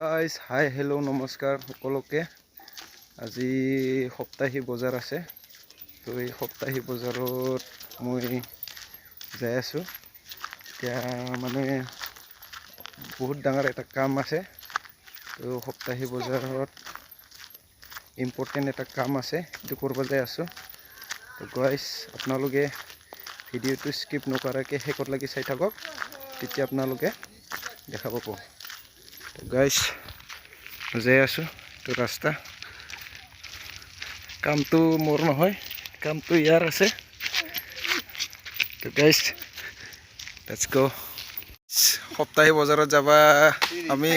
Guys hi hello' নমস্কাৰ সকলোকে। আজি সপ্তাহী বজাৰ আছে, তো এই সপ্তাহী বজাৰত মই যাই আছোঁ। এতিয়া মানে বহুত ডাঙৰ এটা কাম আছে, তো সপ্তাহী বজাৰত ইম্পৰ্টেণ্ট এটা কাম আছে, সেইটো কৰিব যাই আছোঁ। তো গাইজ আপোনালোকে ভিডিঅ'টো স্কিপ নকৰাকৈ শেষলৈকে চাই থাকক, তেতিয়া আপোনালোকে দেখা পাব। গাইজ যাই আছোঁ, তো ৰাস্তা কামটো মোৰ নহয়, কামটো ইয়াৰ আছে। তো গাইজ লেটছ গো। সপ্তাহী বজাৰত যাবা আমি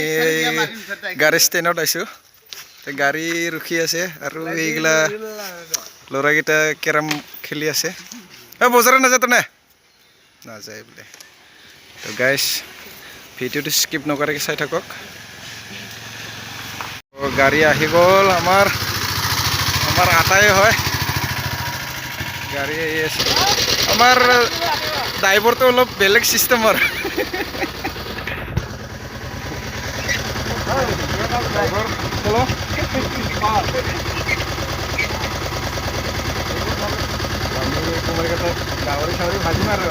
গাড়ী ষ্টেণ্ডত আইছোঁ, গাড়ী ৰখি আছে আৰু এইগিলা ল'ৰাকেইটা কেৰম খেলি আছে। বজাৰত নাযায় তনে নাযায় বোলে। তো গাইজ ভিডিঅ'টো স্কিপ নকৰাকৈ চাই থাকক। গাড়ী আহি গ'ল, আমাৰ আটাই হয় গাড়ী আহি আছে। আমাৰ ড্ৰাইভাৰটো অলপ বেলেগ চিষ্টেমৰ। গাহৰি চাহৰি ভাজি মাৰো।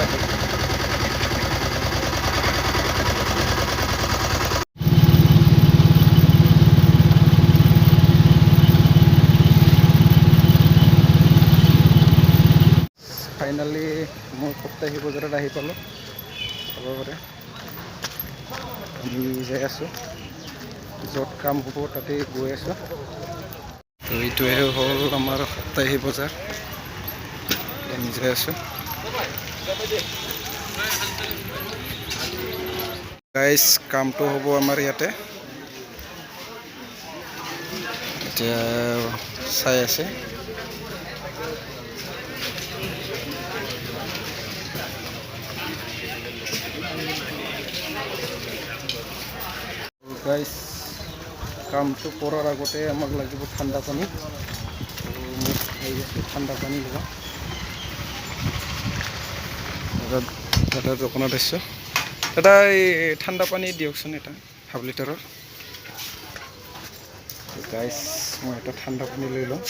ফাইনেলি মই সপ্তাহী বজাৰত আহি পালোঁ, চাব পাৰে। আমি যাই আছোঁ, য'ত কাম হ'ব তাতে গৈ আছোঁ। তো এইটোৱে হ'ল আমাৰ সপ্তাহী বজাৰ, আমি যাই আছোঁ। গাইজ কামটো হ'ব আমাৰ ইয়াতে, এতিয়া চাই আছে। গাইজ কামটো কৰাৰ আগতে আমাক লাগিব ঠাণ্ডা পানী, তো মই খাই আছোঁ ঠাণ্ডা পানী ল'বা। দাদা দোকানত আছোঁ, দাদা এই ঠাণ্ডা পানী দিয়কচোন এটা হাফ লিটাৰৰ। গাইজ মই এটা ঠাণ্ডা পানী লৈ লওঁ।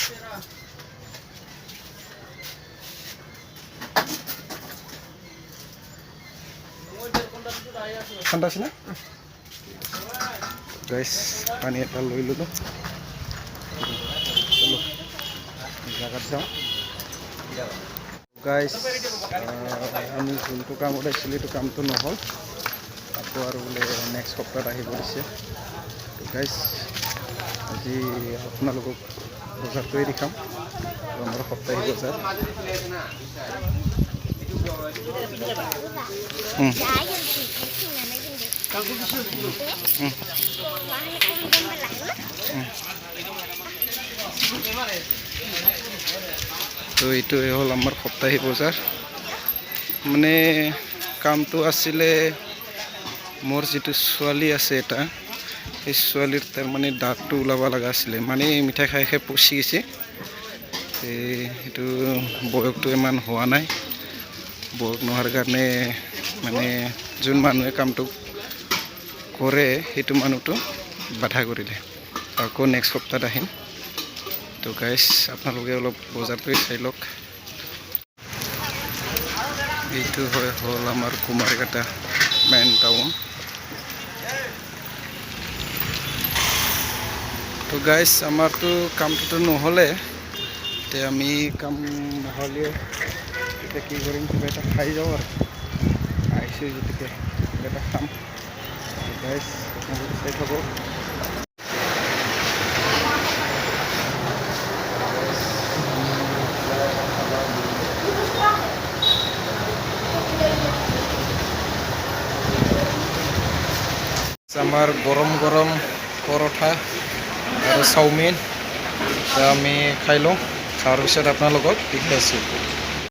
ঠাণ্ডা আছে না গাইজ? পানী এটা লৈ ল'লোঁ, জাগাত যাওঁ। গাইজ আমি যোনটো কাম ওলাইছিলোঁ এইটো কামটো নহ'ল, আকৌ আৰু বোলে নেক্সট সপ্তাহত আহিব দিছে। তো গাইজ আজি আপোনালোকক বজাৰটোৱে দেখাম, আমাৰ সপ্তাহী বজাৰ। তো এইটোৱে হ'ল আমাৰ সপ্তাহী বজাৰ। মানে কামটো আছিলে, মোৰ যিটো ছোৱালী আছে এটা, সেই ছোৱালীৰ তাৰমানে দাঁতটো ওলাব লগা আছিলে, মানে মিঠাই খাই খাই পচি গৈছে। সেইটো বয়সটো ইমান হোৱা নাই, বয়স নোহোৱাৰ কাৰণে মানে যোন মানুহে কামটো কৰে সেইটো মানুহটো বাধা কৰিলে। আকৌ নেক্সট সপ্তাহত আহিম। তো গাইজ আপোনালোকে অলপ বজাৰটোৱে চাই লওক। এইটো হ'ল আমাৰ কুমাৰঘাটা মেইন টাউন। তো গাইজ আমাৰতো কামটোতো নহ'লে, এতিয়া আমি কাম নহ'লে এতিয়া কি কৰিম, কিবা এটা খাই যাওঁ আৰু। আহিছোঁ গতিকে কিবা এটা খাম। গাইজ আপোনালোকে চাই থাকক। আমাৰ গৰম গৰম পৰঠা আৰু চাওমিন, আমি খাই লওঁ, খোৱাৰ পিছত আপোনালোকক দেখি আছোঁ।